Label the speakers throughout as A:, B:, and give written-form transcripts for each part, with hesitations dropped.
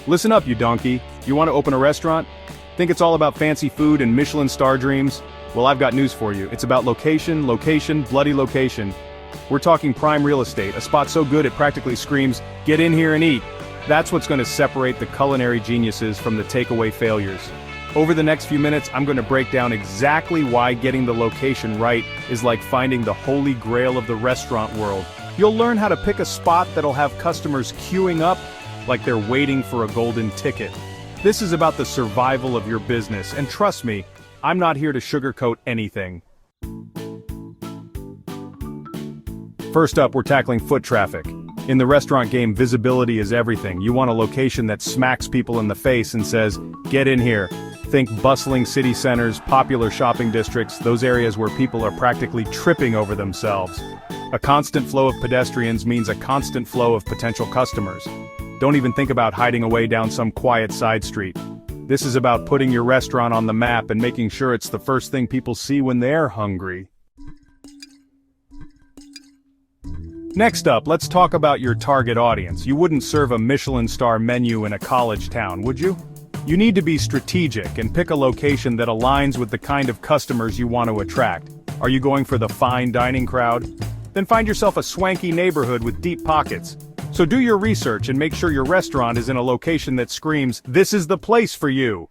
A: Listen up, you donkey. You want to open a restaurant? Think it's all about fancy food and Michelin star dreams? Well, I've got news for you. It's about location, location, bloody location. We're talking prime real estate, a spot so good it practically screams, "Get in here and eat." That's what's going to separate the culinary geniuses from the takeaway failures. Over the next few minutes, I'm going to break down exactly why getting the location right is like finding the holy grail of the restaurant world. You'll learn how to pick a spot that'll have customers queuing up like they're waiting for a golden ticket. This is about the survival of your business, and trust me, I'm not here to sugarcoat anything. First up, we're tackling foot traffic. In the restaurant game, visibility is everything. You want a location that smacks people in the face and says, "Get in here." Think bustling city centers, popular shopping districts, those areas where people are practically tripping over themselves. A constant flow of pedestrians means a constant flow of potential customers. Don't even think about hiding away down some quiet side street. This is about putting your restaurant on the map and making sure it's the first thing people see when they're hungry. Next up, let's talk about your target audience. You wouldn't serve a Michelin star menu in a college town, would you? You need to be strategic and pick a location that aligns with the kind of customers you want to attract. Are you going for the fine dining crowd? Then find yourself a swanky neighborhood with deep pockets. So do your research and make sure your restaurant is in a location that screams, "This is the place for you."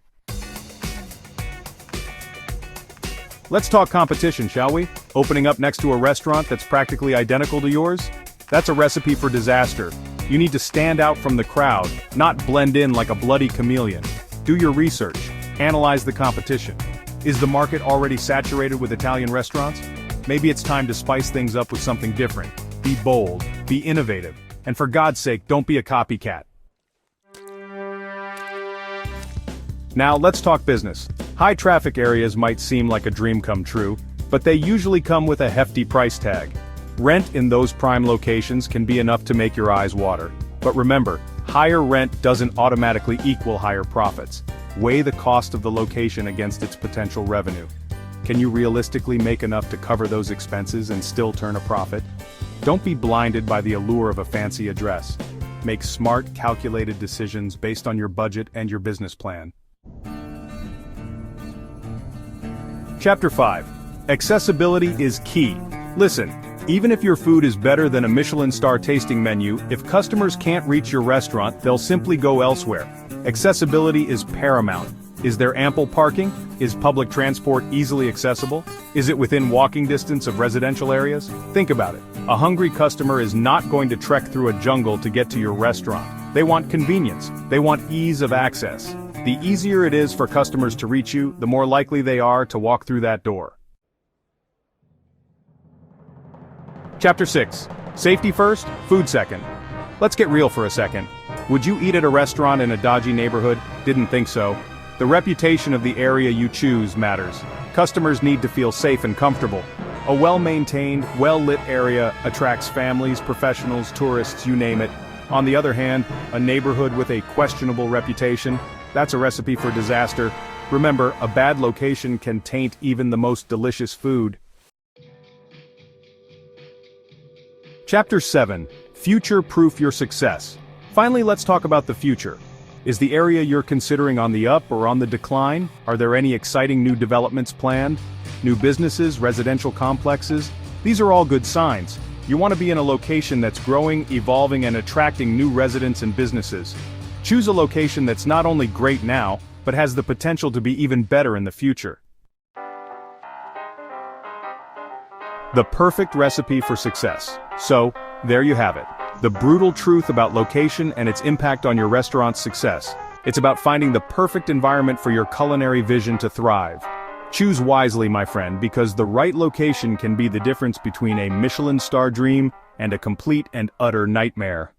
A: Let's talk competition, shall we? Opening up next to a restaurant that's practically identical to yours? That's a recipe for disaster. You need to stand out from the crowd, not blend in like a bloody chameleon. Do your research. Analyze the competition. Is the market already saturated with Italian restaurants? Maybe it's time to spice things up with something different. Be bold, be innovative, and for God's sake, don't be a copycat. Now let's talk business. High traffic areas might seem like a dream come true, but they usually come with a hefty price tag. Rent in those prime locations can be enough to make your eyes water. But remember, higher rent doesn't automatically equal higher profits. Weigh the cost of the location against its potential revenue. Can you realistically make enough to cover those expenses and still turn a profit? Don't be blinded by the allure of a fancy address. Make smart, calculated decisions based on your budget and your business plan. Chapter 5. Accessibility is key. Listen, even if your food is better than a Michelin star tasting menu, if customers can't reach your restaurant, they'll simply go elsewhere. Accessibility is paramount. Is there ample parking? Is public transport easily accessible? Is it within walking distance of residential areas? Think about it. A hungry customer is not going to trek through a jungle to get to your restaurant. They want convenience. They want ease of access. The easier it is for customers to reach you, the more likely they are to walk through that door. Chapter 6. Safety first, food second. Let's get real for a second. Would you eat at a restaurant in a dodgy neighborhood? Didn't think so. The reputation of the area you choose matters. Customers need to feel safe and comfortable. A well-maintained, well-lit area attracts families, professionals, tourists, you name it. On the other hand, a neighborhood with a questionable reputation, that's a recipe for disaster. Remember, a bad location can taint even the most delicious food. Chapter 7. Future-proof your success. Finally, let's talk about the future. Is the area you're considering on the up or on the decline? Are there any exciting new developments planned? New businesses, residential complexes? These are all good signs. You want to be in a location that's growing, evolving, and attracting new residents and businesses. Choose a location that's not only great now, but has the potential to be even better in the future. The perfect recipe for success. So, there you have it. The brutal truth about location and its impact on your restaurant's success. It's about finding the perfect environment for your culinary vision to thrive. Choose wisely, my friend, because the right location can be the difference between a Michelin star dream and a complete and utter nightmare.